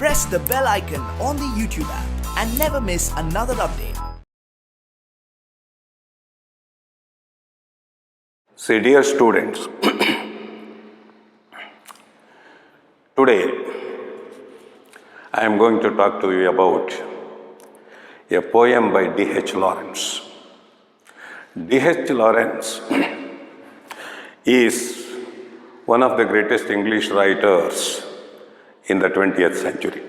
press the bell icon on the YouTube app and never miss another update. See, dear students, today I am going to talk to you about a poem by D.H. Lawrence. D.H. Lawrence is one of the greatest English writers in the 20th century.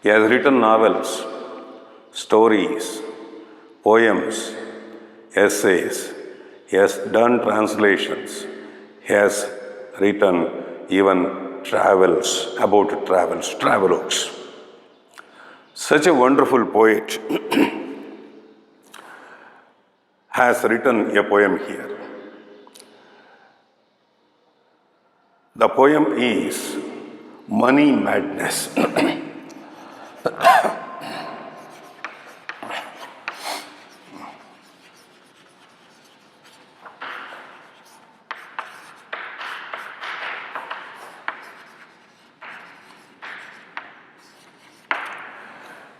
He has written novels, stories, poems, essays. He has done translations. He has written even travelogues. Such a wonderful poet has written a poem here. The poem is Money Madness.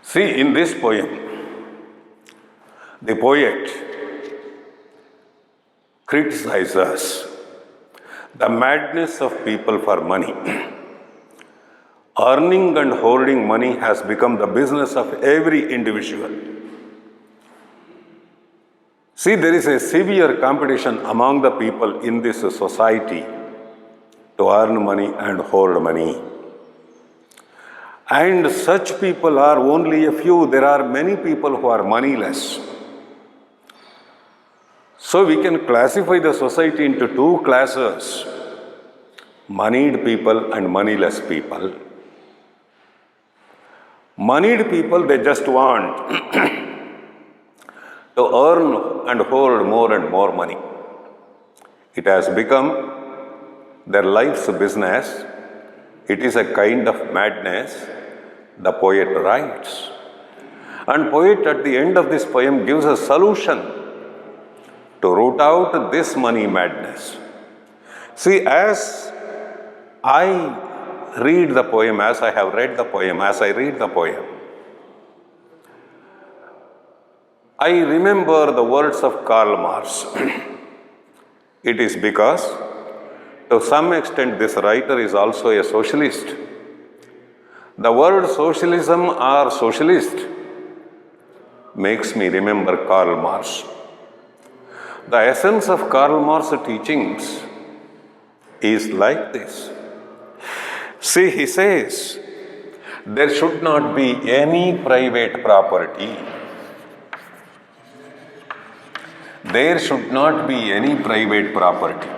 See, in this poem, the poet criticizes the madness of people for money. Earning and hoarding money has become the business of every individual. See, there is a severe competition among the people in this society to earn money and hoard money. And such people are only a few. There are many people who are moneyless. So we can classify the society into two classes: moneyed people and moneyless people. Moneyed people, they just want to earn and hold more and more money. It has become their life's business. It is a kind of madness, the poet writes. And poet at the end of this poem gives a solution to root out this money madness. See, as I read the poem, as I have read the poem, as I read the poem, I remember the words of Karl Marx. It is because, to some extent, this writer is also a socialist. The word socialism or socialist makes me remember Karl Marx. The essence of Karl Marx's teachings is like this. See, he says, there should not be any private property. There should not be any private property.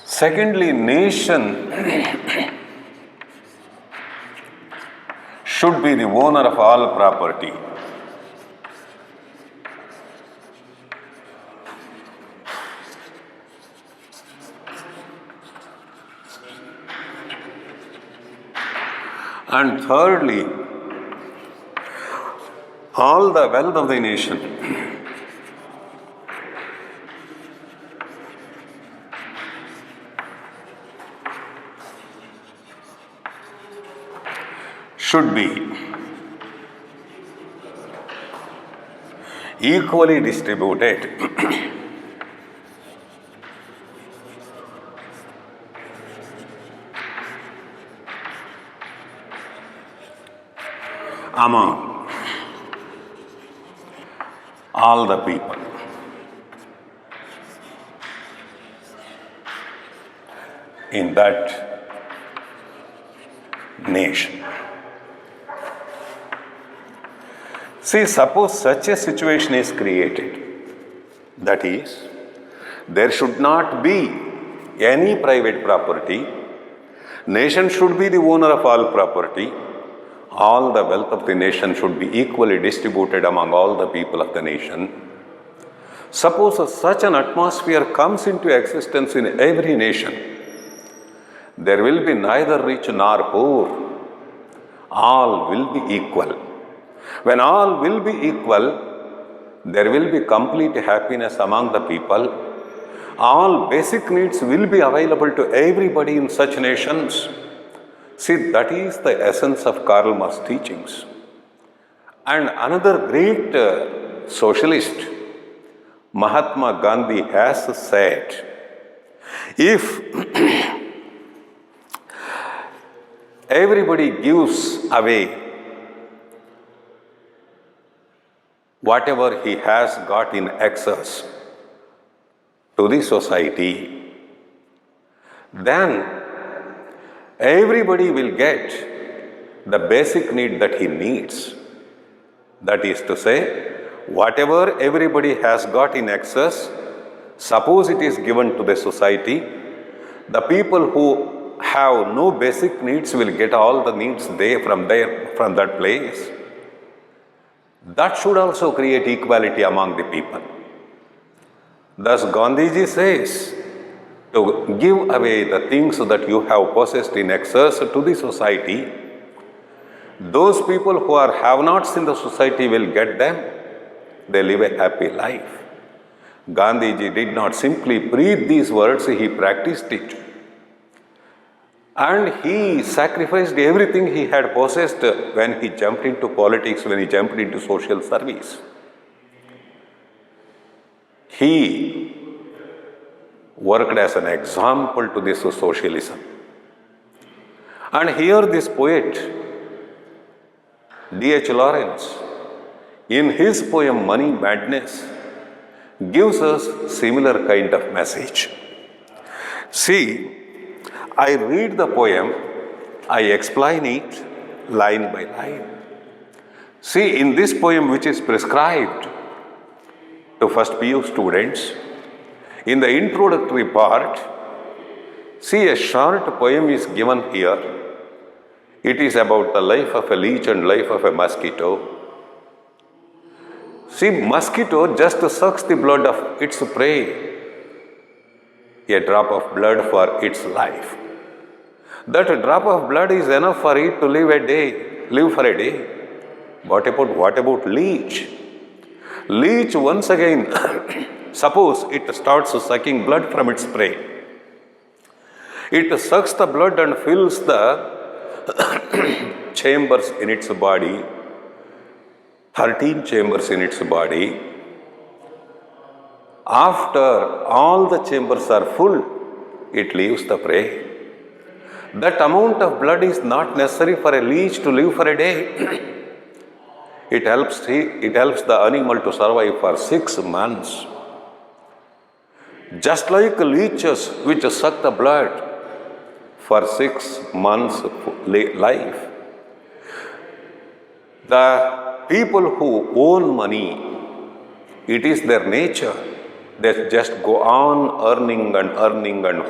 Secondly, nation should be the owner of all property. And thirdly, all the wealth of the nation should be equally distributed among all the people. In that nation. See, suppose such a situation is created, that is, there should not be any private property, nation should be the owner of all property, all the wealth of the nation should be equally distributed among all the people of the nation. Suppose such an atmosphere comes into existence in every nation, there will be neither rich nor poor, all will be equal. When all will be equal, there will be complete happiness among the people. All basic needs will be available to everybody in such nations. See, that is the essence of Karl Marx teachings. And another great socialist, Mahatma Gandhi, has said, if everybody gives away whatever he has got in excess to the society, then everybody will get the basic need that he needs. That is to say, whatever everybody has got in excess, suppose it is given to the society, the people who have no basic needs will get all the needs from that place. That should also create equality among the people. Thus Gandhiji says, to give away the things that you have possessed in excess to the society, those people who are have-nots in the society will get them. They live a happy life. Gandhiji did not simply breathe these words, he practiced it. And he sacrificed everything he had possessed when he jumped into politics, when he jumped into social service. He worked as an example to this socialism. And here this poet, D.H. Lawrence, in his poem Money Madness, gives us similar kind of message. See, I read the poem, I explain it line by line. See, in this poem which is prescribed to first PU students, in the introductory part, see, a short poem is given here. It is about the life of a leech and life of a mosquito. See, mosquito just sucks the blood of its prey, a drop of blood for its life. That drop of blood is enough for it to live for a day. What about leech? Leech once again, suppose it starts sucking blood from its prey. It sucks the blood and fills the chambers in its body, 13 chambers in its body. After all the chambers are full, it leaves the prey. That amount of blood is not necessary for a leech to live for a day. It helps the animal to survive for 6 months. Just like leeches which suck the blood for 6 months life, the people who own money, it is their nature. They just go on earning and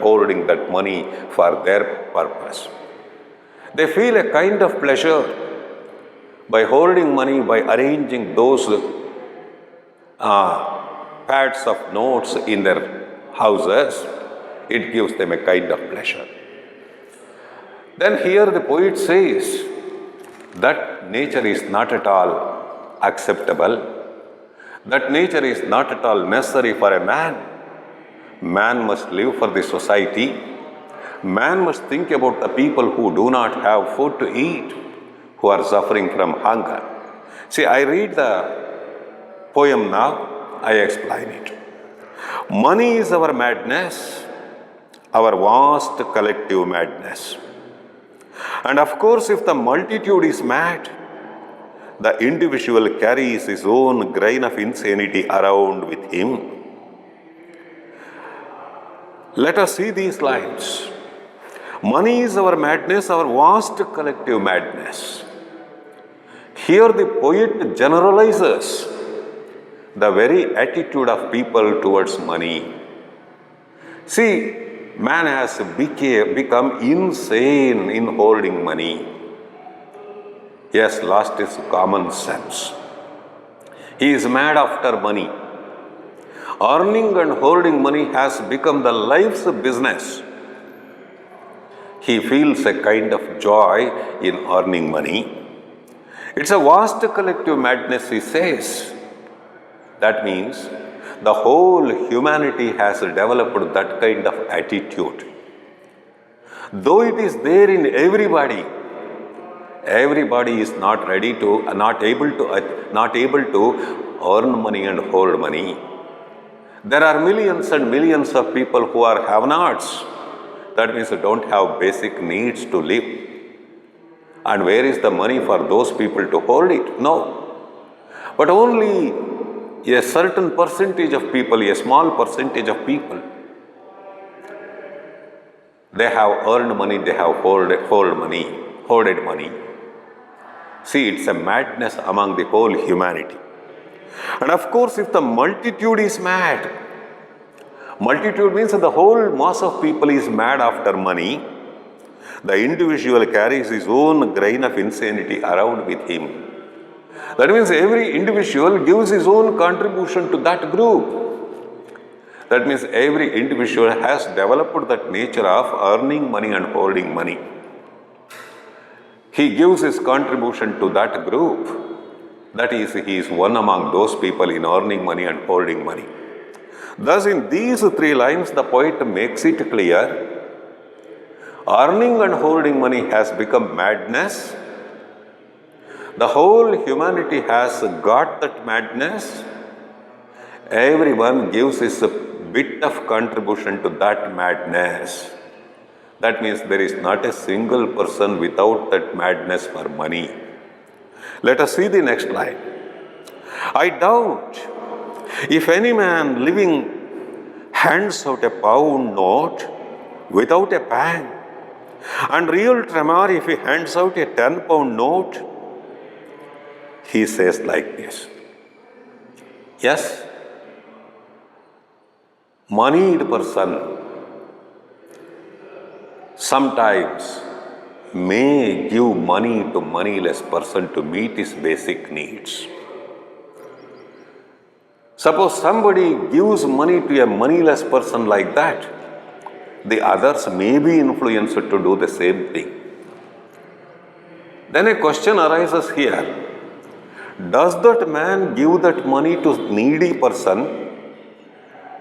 hoarding that money for their purpose. They feel a kind of pleasure by hoarding money, by arranging those pads of notes in their houses. It gives them a kind of pleasure. Then here the poet says that nature is not at all acceptable. That nature is not at all necessary for a man. Man must live for the society. Man must think about the people who do not have food to eat, who are suffering from hunger. See, I read the poem now, I explain it. Money is our madness, our vast collective madness. And of course, if the multitude is mad, the individual carries his own grain of insanity around with him. Let us see these lines. Money is our madness, our vast collective madness. Here the poet generalizes the very attitude of people towards money. See, man has become insane in holding money. He has lost his common sense. He is mad after money. Earning and holding money has become the life's business. He feels a kind of joy in earning money. It's a vast collective madness, he says. That means the whole humanity has developed that kind of attitude. Though it is there in everybody, everybody is not ready to, not able to earn money and hold money. There are millions and millions of people who are have-nots. That means they don't have basic needs to live. And where is the money for those people to hold it? No. But only a certain percentage of people, a small percentage of people, they have earned money, they have hoarded money. See, it's a madness among the whole humanity. And of course, if the multitude is mad, multitude means that the whole mass of people is mad after money, the individual carries his own grain of insanity around with him. That means every individual gives his own contribution to that group. That means every individual has developed that nature of earning money and holding money. He gives his contribution to that group. That is, he is one among those people in earning money and holding money. Thus, in these three lines, the poet makes it clear, earning and holding money has become madness. The whole humanity has got that madness. Everyone gives his bit of contribution to that madness. That means there is not a single person without that madness for money. Let us see the next line. I doubt if any man living hands out a pound note without a pang, and real tremor if he hands out a 10-pound note. He says like this. Yes, moneyed person sometimes may give money to moneyless person to meet his basic needs. Suppose somebody gives money to a moneyless person like that, the others may be influenced to do the same thing. Then a question arises here. Does that man give that money to needy person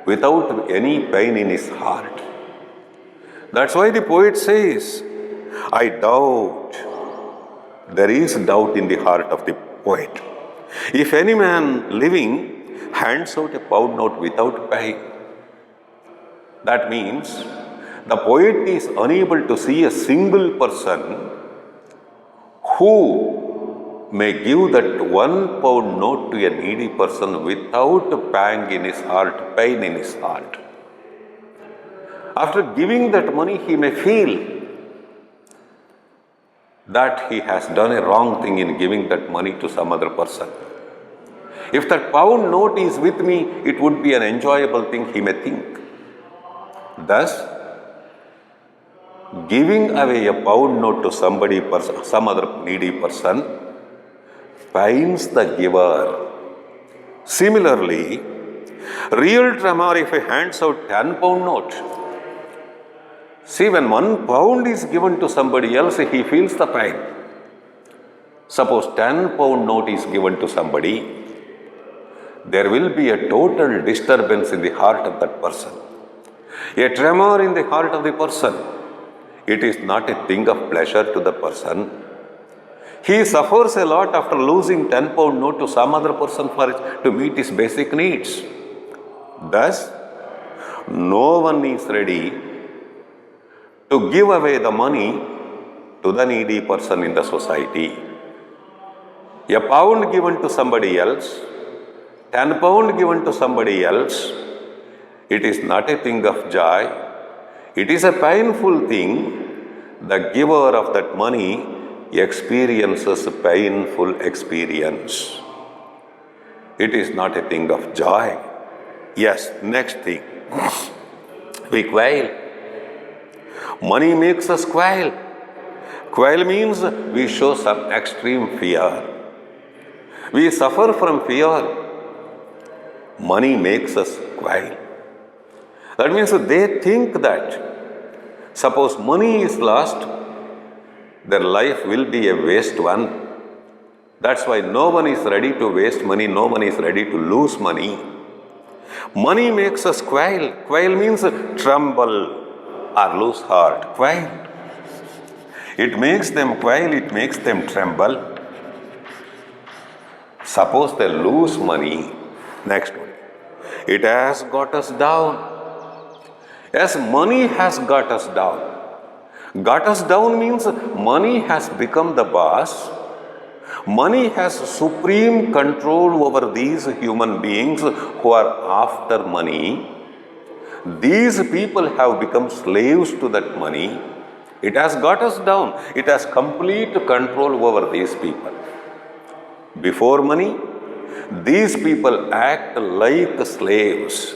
without any pain in his heart? That's why the poet says, I doubt. There is doubt in the heart of the poet. If any man living hands out a pound note without pain, that means the poet is unable to see a single person who may give that 1 pound note to a needy person without pang in his heart, pain in his heart. After giving that money, he may feel that he has done a wrong thing in giving that money to some other person. If that pound note is with me, it would be an enjoyable thing, he may think. Thus, giving away a pound note to some other needy person, pains the giver. Similarly, real tremor if he hands out 10-pound note. See, when 1 pound is given to somebody else, he feels the pain. Suppose 10-pound note is given to somebody, there will be a total disturbance in the heart of that person. A tremor in the heart of the person. It is not a thing of pleasure to the person. He suffers a lot after losing 10-pound note to some other person to meet his basic needs. Thus, no one is ready to give away the money to the needy person in the society. A pound given to somebody else, 10 pound given to somebody else, it is not a thing of joy. It is a painful thing. The giver of that money experiences a painful experience. It is not a thing of joy. Yes, next thing. We quail. Money makes us quail. Quail means we show some extreme fear. We suffer from fear. Money makes us quail. That means they think that suppose money is lost, their life will be a waste one. That's why no one is ready to waste money, no one is ready to lose money. Money makes us quail. Quail means tremble or lose heart. Quail. It makes them quail, it makes them tremble. Suppose they lose money. Next one. It has got us down. Yes, money has got us down. Got us down means money has become the boss. Money has supreme control over these human beings who are after money. These people have become slaves to that money. It has got us down. It has complete control over these people. Before money, these people act like slaves.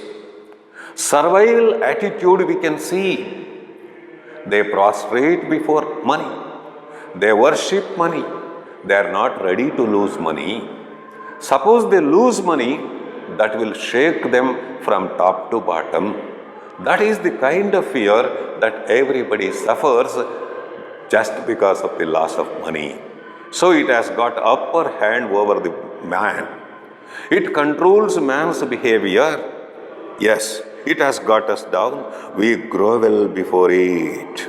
Servile attitude we can see. They prostrate before money. They worship money. They are not ready to lose money. Suppose they lose money, that will shake them from top to bottom. That is the kind of fear that everybody suffers just because of the loss of money. So it has got upper hand over the man. It controls man's behavior. Yes, it has got us down. We grovel before it.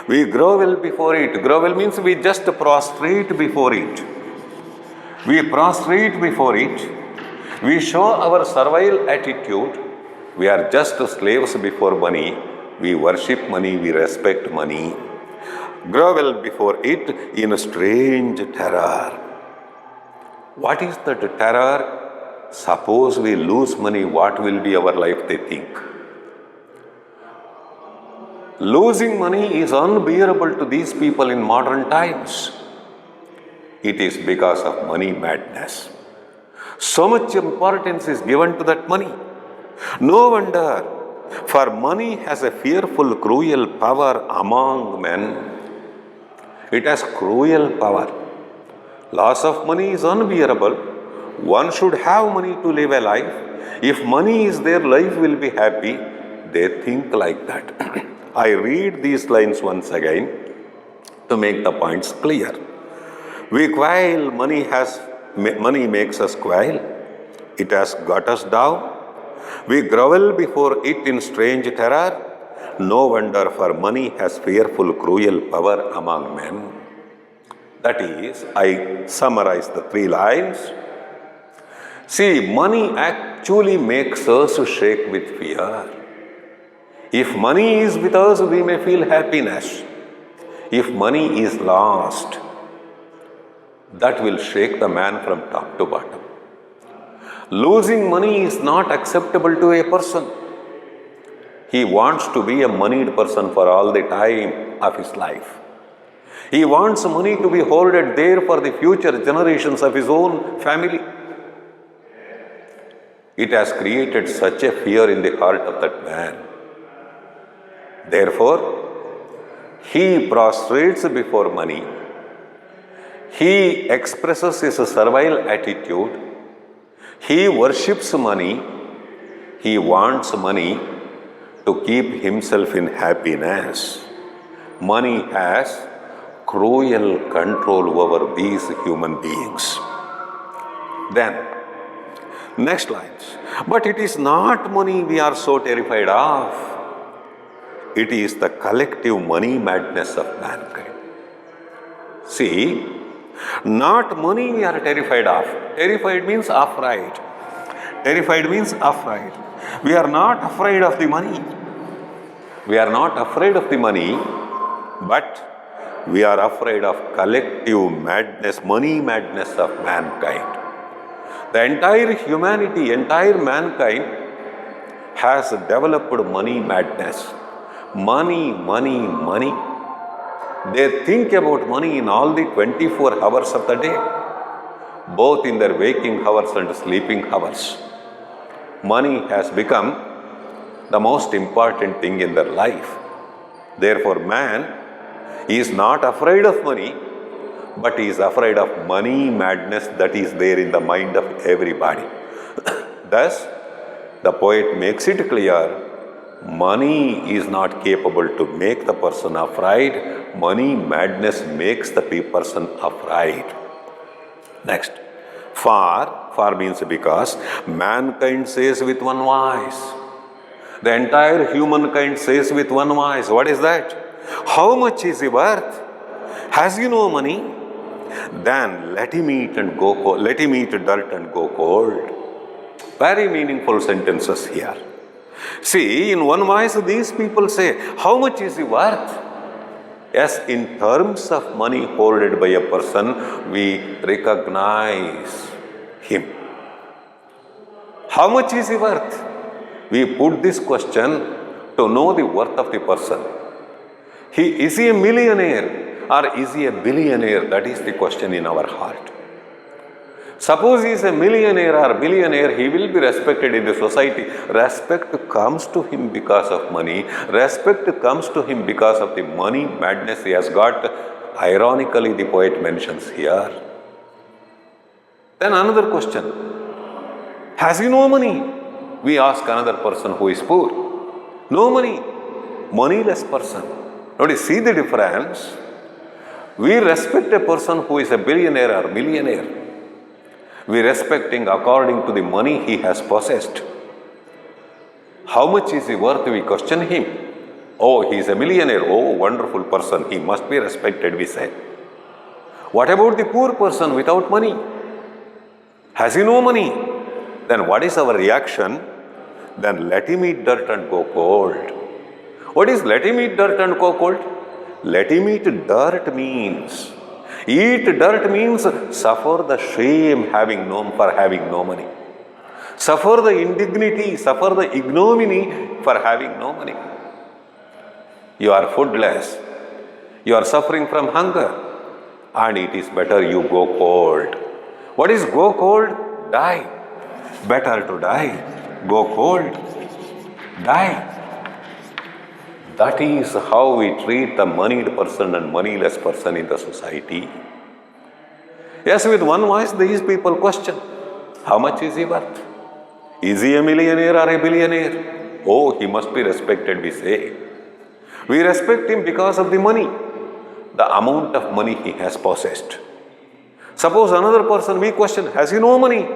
We grovel before it. Grovel means we just prostrate before it. We prostrate before it. We show our servile attitude. We are just slaves before money. We worship money. We respect money. Grovel before it in strange terror. What is that terror? Suppose we lose money, what will be our life, they think. Losing money is unbearable to these people in modern times. It is because of money madness. So much importance is given to that money. No wonder, for money has a fearful, cruel power among men. It has cruel power. Loss of money is unbearable. One should have money to live a life. If money is there, life will be happy. They think like that. I read these lines once again to make the points clear. We quail, money makes us quail. It has got us down. We grovel before it in strange terror. No wonder, for money has fearful, cruel power among men. That is, I summarize the 3 lines. See, money actually makes us shake with fear. If money is with us, we may feel happiness. If money is lost, that will shake the man from top to bottom. Losing money is not acceptable to a person. He wants to be a moneyed person for all the time of his life. He wants money to be hoarded there for the future generations of his own family. It has created such a fear in the heart of that man. Therefore, he prostrates before money. He expresses his servile attitude. He worships money. He wants money to keep himself in happiness. Money has cruel control over these human beings. Then, next lines. But it is not money we are so terrified of. It is the collective money madness of mankind. See, not money we are terrified of. Terrified means afraid. Terrified means afraid. We are not afraid of the money. We are not afraid of the money, but we are afraid of collective madness, money madness of mankind. The entire humanity, entire mankind has developed money madness. Money, money, money. They think about money in all the 24 hours of the day, both in their waking hours and sleeping hours. Money has become the most important thing in their life. Therefore, man is not afraid of money, but he is afraid of money madness that is there in the mind of everybody. Thus, the poet makes it clear, money is not capable to make the person afraid. Money madness makes the person afraid. Next, for means because mankind says with one voice. The entire humankind says with one voice. What is that? How much is he worth? Has he no money? Then let him eat and go cold. Let him eat dirt and go cold. Very meaningful sentences here. See, in one voice, these people say, how much is he worth? Yes, in terms of money holded by a person, we recognize him. How much is he worth? We put this question to know the worth of the person. Is he a millionaire or is he a billionaire? That is the question in our heart. Suppose he is a millionaire or billionaire, he will be respected in the society. Respect comes to him because of money. Respect comes to him because of the money madness he has got. Ironically, the poet mentions here. Then another question. Has he no money? We ask another person who is poor. No money. Moneyless person. Notice, see the difference. We respect a person who is a billionaire or millionaire. We respect him according to the money he has possessed. How much is he worth? We question him. Oh, he is a millionaire. Oh, wonderful person. He must be respected, we say. What about the poor person without money? Has he no money? Then what is our reaction? Then let him eat dirt and go cold. What is let him eat dirt and go cold? Let him eat dirt means, eat dirt means suffer the shame for having no money. Suffer the indignity, suffer the ignominy for having no money. You are foodless. You are suffering from hunger. And it is better you go cold. What is go cold? Die. Better to die. Go cold. Die. That is how we treat the moneyed person and moneyless person in the society. Yes, with one voice, these people question, how much is he worth? Is he a millionaire or a billionaire? Oh, he must be respected, we say. We respect him because of the money, the amount of money he has possessed. Suppose another person, we question, has he no money?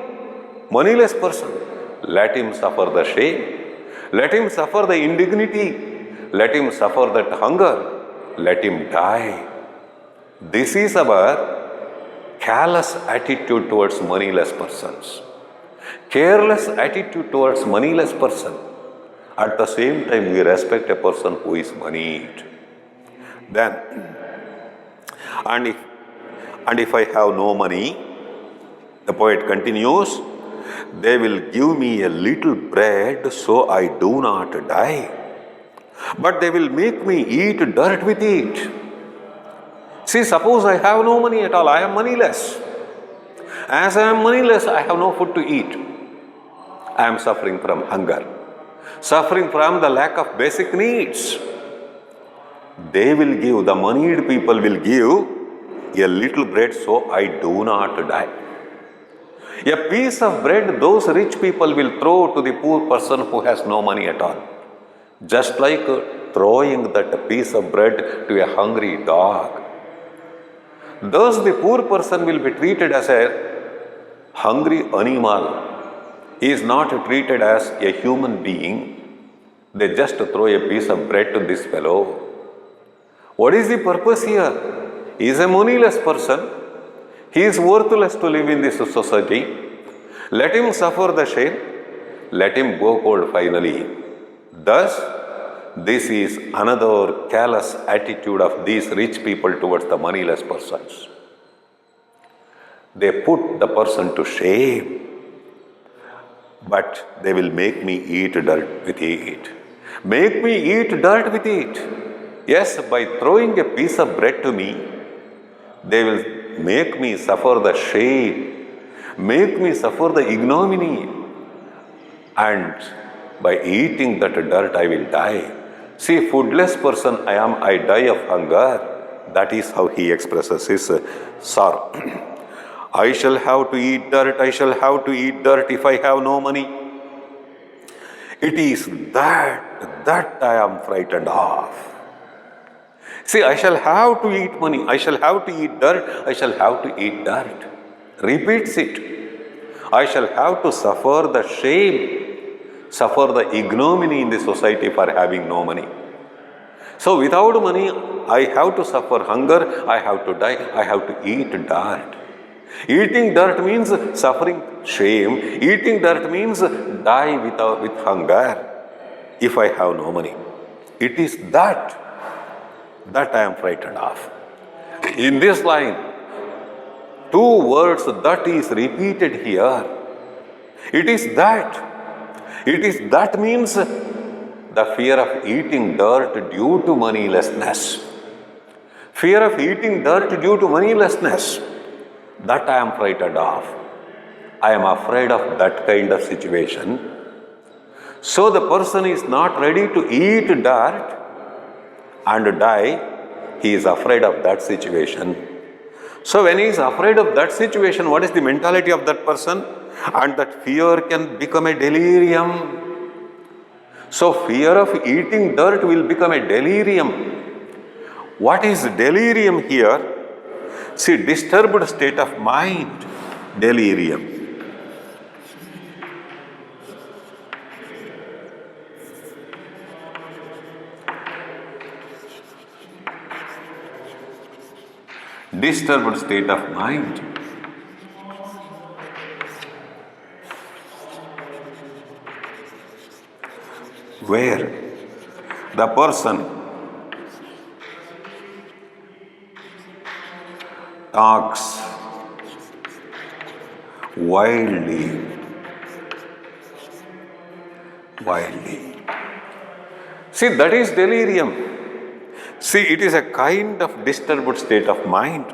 Moneyless person. Let him suffer the shame. Let him suffer the indignity. Let him suffer that hunger. Let him die. This is our callous attitude towards moneyless persons. Careless attitude towards moneyless person. At the same time, we respect a person who is moneyed. Then, and if I have no money, the poet continues, they will give me a little bread so I do not die. But they will make me eat dirt with it. See, suppose I have no money at all, I am moneyless. As I am moneyless, I have no food to eat. I am suffering from hunger, suffering from the lack of basic needs. They will give, the moneyed people will give a little bread so I do not die. A piece of bread those rich people will throw to the poor person who has no money at all. Just like throwing that piece of bread to a hungry dog. Thus the poor person will be treated as a hungry animal. He is not treated as a human being. They just throw a piece of bread to this fellow. What is the purpose here? He is a moneyless person. He is worthless to live in this society. Let him suffer the shame. Let him go cold finally. Thus, this is another callous attitude of these rich people towards the moneyless persons. They put the person to shame, but they will make me eat dirt with it. Make me eat dirt with it. Yes, by throwing a piece of bread to me, they will make me suffer the shame, make me suffer the ignominy, and by eating that dirt I will die. See, foodless person I die of hunger. That is how he expresses his sorrow. I shall have to eat dirt, I shall have to eat dirt if I have no money. It is that I am frightened of. See, I shall have to eat money, I shall have to eat dirt, I shall have to eat dirt. repeats it. I shall have to suffer the shame, suffer the ignominy in the society for having no money. So without money, I have to suffer hunger, I have to die, I have to eat dirt. Eating dirt means suffering shame. Eating dirt means die with hunger if I have no money. It is that I am frightened of. In this line, two words that is repeated here. It is that means the fear of eating dirt due to moneylessness. Fear of eating dirt due to moneylessness. That I am frightened of. I am afraid of that kind of situation. So the person is not ready to eat dirt and die. He is afraid of that situation. So when he is afraid of that situation, what is the mentality of that person? And that fear can become a delirium. So fear of eating dirt will become a delirium. What is delirium here? See, disturbed state of mind, delirium. Disturbed state of mind. Where the person talks wildly. See, that is delirium. See, it is a kind of disturbed state of mind.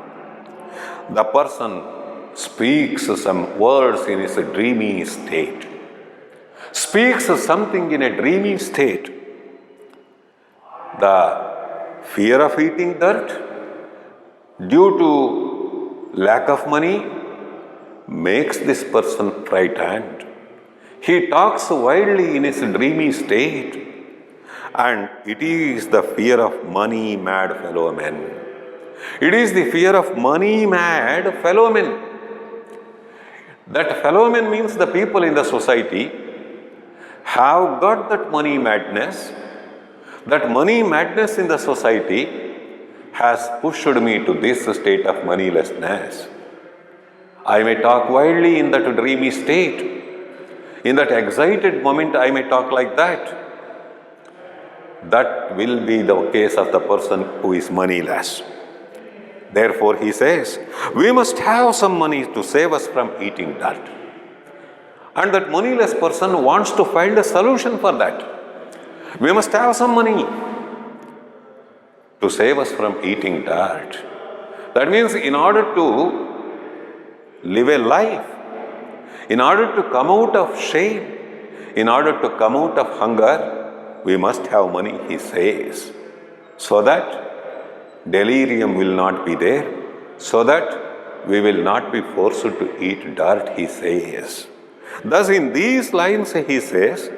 The person speaks some words in his dreamy state, speaks something in a dreamy state. The fear of eating dirt due to lack of money makes this person frightened. He talks wildly in his dreamy state, and it is the fear of money mad fellow men. It is the fear of money mad fellow men. That fellow men means the people in the society have got that money madness. That money madness in the society has pushed me to this state of moneylessness. I may talk wildly in that dreamy state. In that excited moment, I may talk like that. That will be the case of the person who is moneyless. Therefore, he says, we must have some money to save us from eating dirt. And that moneyless person wants to find a solution for that. We must have some money to save us from eating dirt. That means in order to live a life, in order to come out of shame, in order to come out of hunger, we must have money, he says, so that delirium will not be there, so that we will not be forced to eat dirt, he says. Thus, in these lines, he says,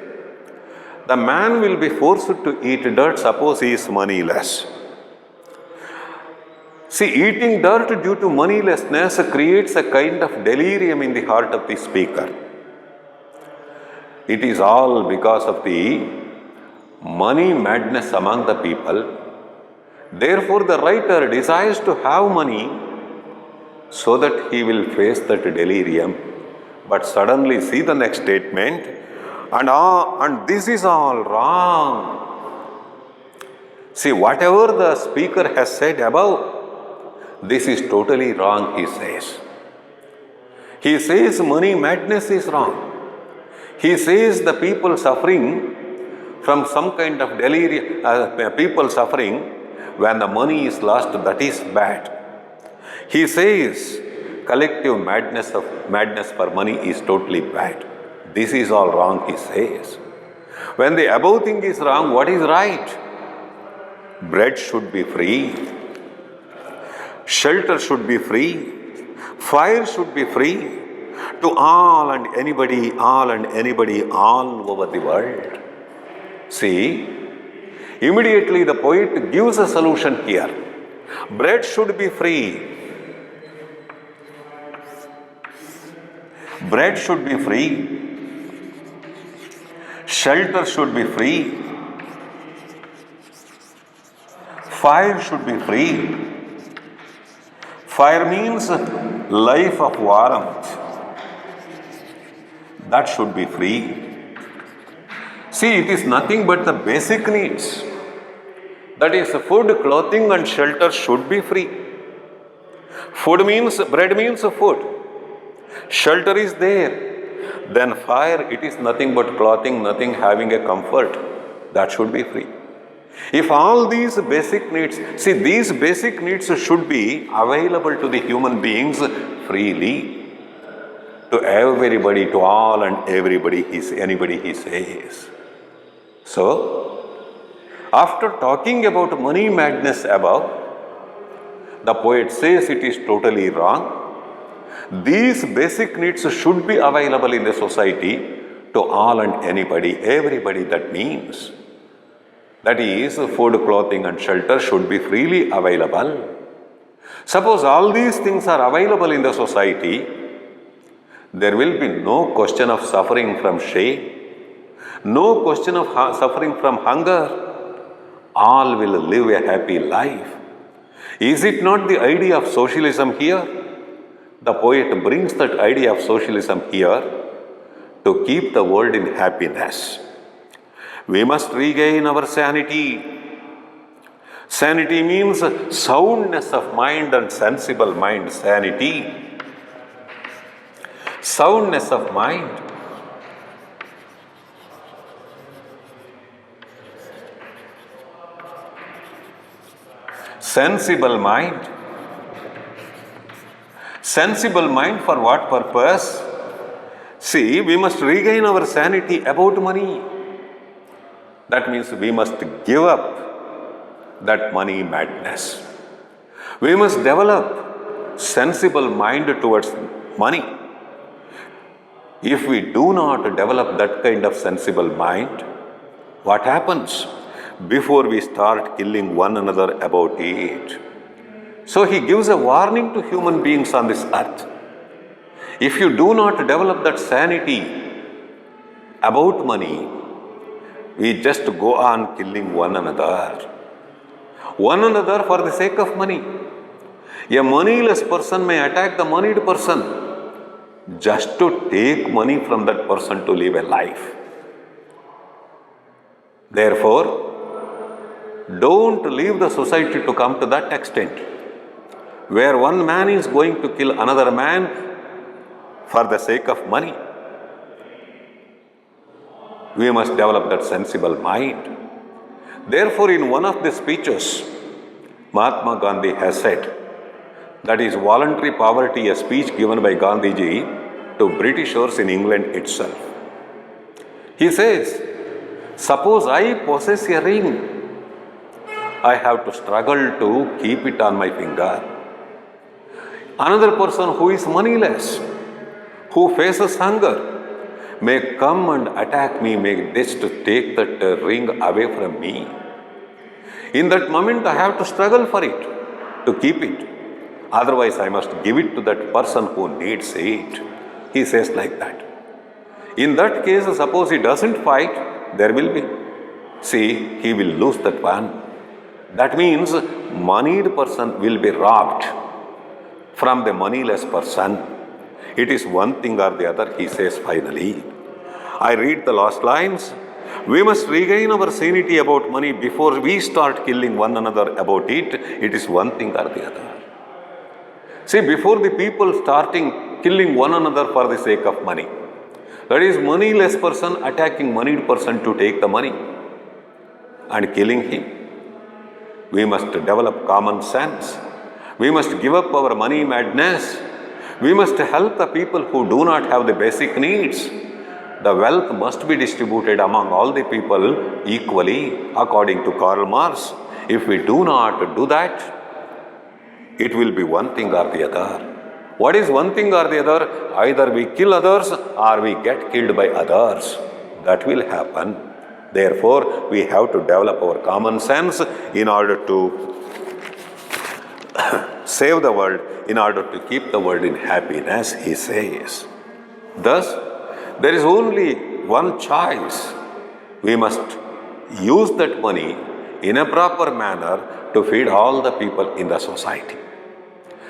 the man will be forced to eat dirt, suppose he is moneyless. See, eating dirt due to moneylessness creates a kind of delirium in the heart of the speaker. It is all because of the money madness among the people. Therefore, the writer desires to have money so that he will face that delirium. But suddenly, see the next statement, and this is all wrong. See, whatever the speaker has said above, this is totally wrong, he says. He says money madness is wrong. He says the people suffering from some kind of delirium, people suffering when the money is lost, that is bad. He says collective madness for money is totally bad. This is all wrong, he says. When the above thing is wrong, what is right? Bread should be free. Shelter should be free. Fire should be free to all and anybody, all over the world. See, immediately the poet gives a solution here. Bread should be free. Bread should be free. Shelter should be free. Fire should be free. Fire means life of warmth. That should be free. See, it is nothing but the basic needs. That is, food, clothing and shelter should be free. Bread means food. Shelter is there. Then fire, it is nothing but clothing, nothing having a comfort. That should be free. If all these basic needs, see, these basic needs should be available to the human beings freely. To everybody, to all and everybody, anybody he says. So, after talking about money madness above, the poet says it is totally wrong. These basic needs should be available in the society to all and anybody, everybody. That means, that is, food, clothing and shelter should be freely available. Suppose all these things are available in the society, there will be no question of suffering from shame, no question of suffering from hunger. All will live a happy life. Is it not the idea of socialism here? The poet brings that idea of socialism here to keep the world in happiness. We must regain our sanity. Sanity means soundness of mind and sensible mind. Sanity. Soundness of mind. Sensible mind. Sensible mind for what purpose? See, we must regain our sanity about money. That means we must give up that money madness. We must develop sensible mind towards money. If we do not develop that kind of sensible mind, what happens? Before we start killing one another about it. So he gives a warning to human beings on this earth. If you do not develop that sanity about money, we just go on killing one another. One another for the sake of money. A moneyless person may attack the moneyed person just to take money from that person to live a life. Therefore, don't leave the society to come to that extent, where one man is going to kill another man for the sake of money. We must develop that sensible mind. Therefore, in one of the speeches, Mahatma Gandhi has said, that is voluntary poverty, a speech given by Gandhiji to Britishers in England itself. He says, suppose I possess a ring, I have to struggle to keep it on my finger. Another person who is moneyless, who faces hunger, may come and attack me, may this to take that ring away from me. In that moment, I have to struggle for it, to keep it. Otherwise, I must give it to that person who needs it. He says like that. In that case, suppose he doesn't fight, there will be. See, he will lose that one. That means moneyed person will be robbed from the moneyless person. It is one thing or the other, he says finally. I read the last lines. We must regain our sanity about money before we start killing one another about it. It is one thing or the other. See, before the people starting killing one another for the sake of money, that is moneyless person attacking moneyed person to take the money and killing him. We must develop common sense. We must give up our money madness. We must help the people who do not have the basic needs. The wealth must be distributed among all the people equally, according to Karl Marx. If we do not do that, it will be one thing or the other. What is one thing or the other? Either we kill others or we get killed by others. That will happen. Therefore, we have to develop our common sense in order to save the world, in order to keep the world in happiness, he says. Thus, there is only one choice. We must use that money in a proper manner to feed all the people in the society.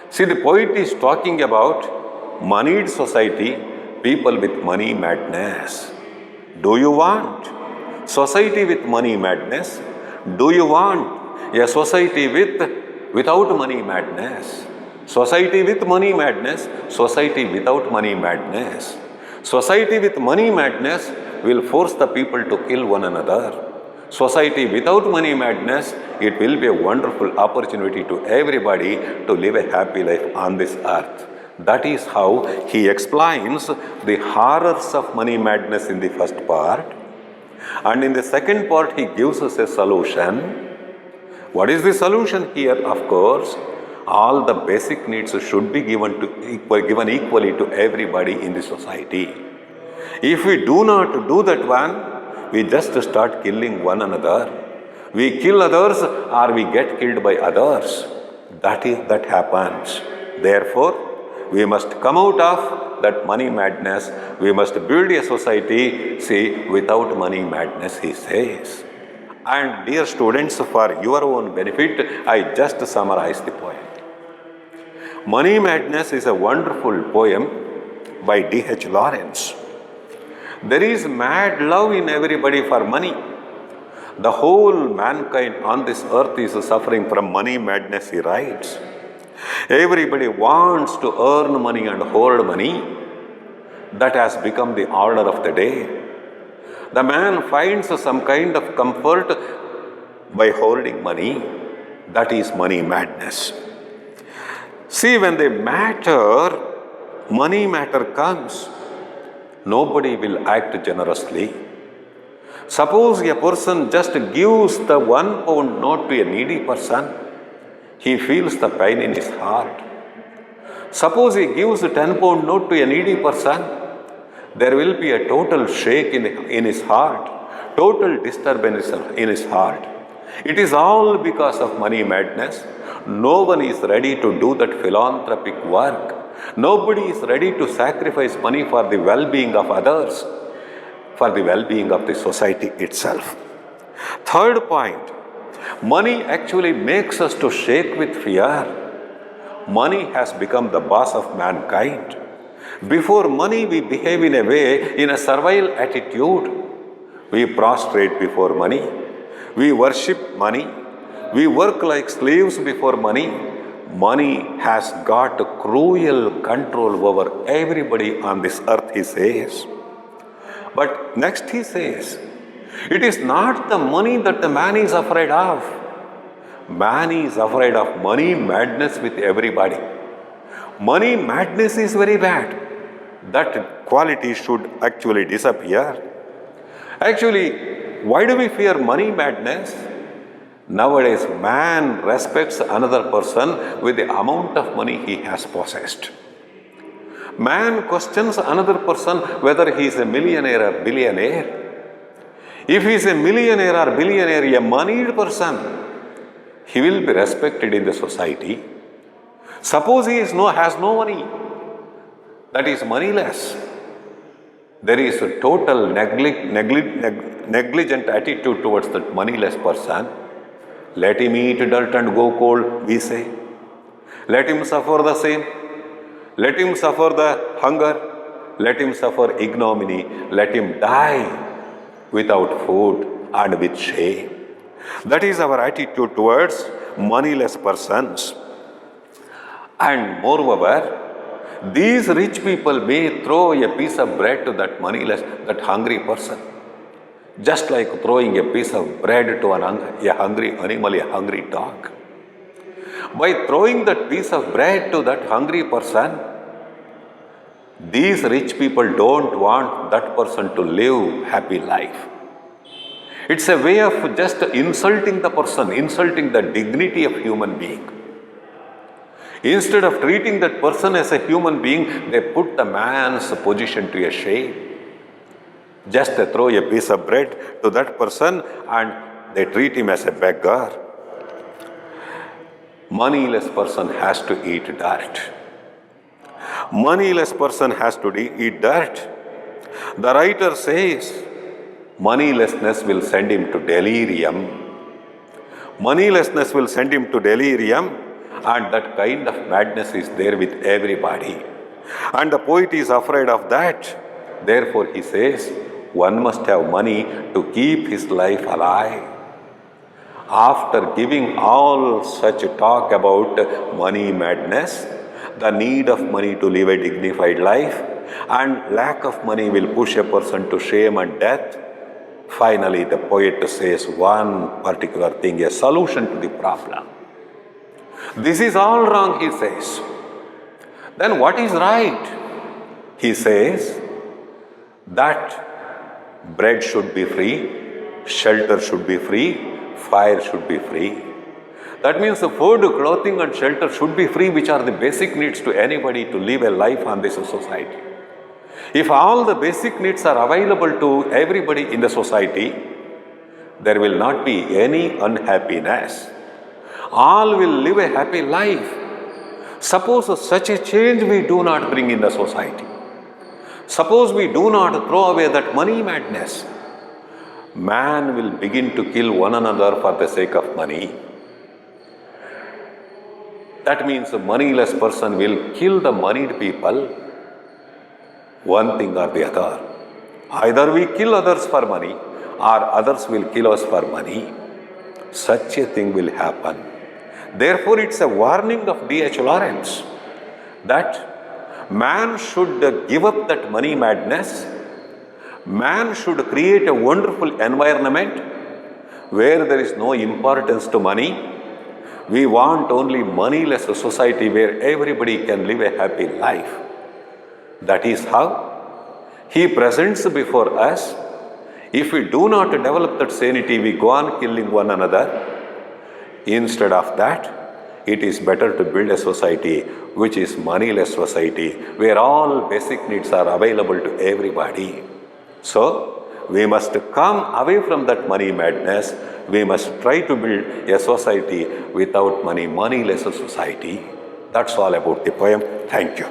See, the poet is talking about moneyed society, people with money madness. Do you want society with money madness? Do you want a society without money madness? Society with money madness, society without money madness. Society with money madness will force the people to kill one another. Society without money madness, it will be a wonderful opportunity to everybody to live a happy life on this earth. That is how he explains the horrors of money madness in the first part. And in the second part, he gives us a solution. What is the solution here? Of course, all the basic needs should be given equally to everybody in the society. If we do not do that one, we just start killing one another. We kill others or we get killed by others. That happens. Therefore, we must come out of that money madness. We must build a society, without money madness, he says. And dear students, for your own benefit, I just summarize the poem. Money Madness is a wonderful poem by D.H. Lawrence. There is mad love in everybody for money. The whole mankind on this earth is suffering from money madness, he writes. Everybody wants to earn money and hold money. That has become the order of the day. The man finds some kind of comfort by holding money. That is money madness. See, when the money matter comes, nobody will act generously. Suppose a person just gives the £1 note to a needy person, he feels the pain in his heart. Suppose he gives a £10 note to a needy person, there will be a total shake in his heart, total disturbance in his heart. It is all because of money madness. No one is ready to do that philanthropic work. Nobody is ready to sacrifice money for the well-being of others, for the well-being of the society itself. Third point, money actually makes us to shake with fear. Money has become the boss of mankind. Before money, we behave in a servile attitude. We prostrate before money. We worship money. We work like slaves before money. Money has got cruel control over everybody on this earth, he says. But next he says, it is not the money that the man is afraid of. Man is afraid of money madness with everybody. Money madness is very bad. That quality should actually disappear. Actually, why do we fear money madness? Nowadays, man respects another person with the amount of money he has possessed. Man questions another person whether he is a millionaire or billionaire. If he is a millionaire or billionaire, a moneyed person, he will be respected in the society. Suppose he has no money, that is moneyless. There is a total negligent attitude towards that moneyless person. Let him eat dirt and go cold, we say. Let him suffer the same. Let him suffer the hunger. Let him suffer ignominy. Let him die without food and with shame. That is our attitude towards moneyless persons. And moreover, these rich people may throw a piece of bread to that hungry person. Just like throwing a piece of bread to a hungry animal, a hungry dog. By throwing that piece of bread to that hungry person, these rich people don't want that person to live happy life. It's a way of just insulting the person, insulting the dignity of human being. Instead of treating that person as a human being, they put the man's position to a shame. Just throw a piece of bread to that person and they treat him as a beggar. Moneyless person has to eat dirt. Moneyless person has to eat dirt. The writer says, moneylessness will send him to delirium. Moneylessness will send him to delirium, and that kind of madness is there with everybody. And the poet is afraid of that. Therefore, he says, one must have money to keep his life alive. After giving all such talk about money madness, the need of money to live a dignified life, and lack of money will push a person to shame and death, finally the poet says one particular thing, a solution to the problem. This is all wrong, he says. Then what is right? He says that bread should be free, shelter should be free, fire should be free. That means the food, clothing and shelter should be free, which are the basic needs to anybody to live a life on this society. If all the basic needs are available to everybody in the society, there will not be any unhappiness. All will live a happy life. Suppose such a change we do not bring in the society. Suppose we do not throw away that money madness. Man will begin to kill one another for the sake of money. That means a moneyless person will kill the moneyed people, one thing or the other. Either we kill others for money or others will kill us for money. Such a thing will happen. Therefore, it's a warning of D.H. Lawrence that man should give up that money madness. Man should create a wonderful environment where there is no importance to money. We want only moneyless society where everybody can live a happy life. That is how he presents before us. If we do not develop that sanity, we go on killing one another. Instead of that, it is better to build a society which is moneyless society, where all basic needs are available to everybody. So, we must come away from that money madness. We must try to build a society without money, moneyless society. That's all about the poem. Thank you.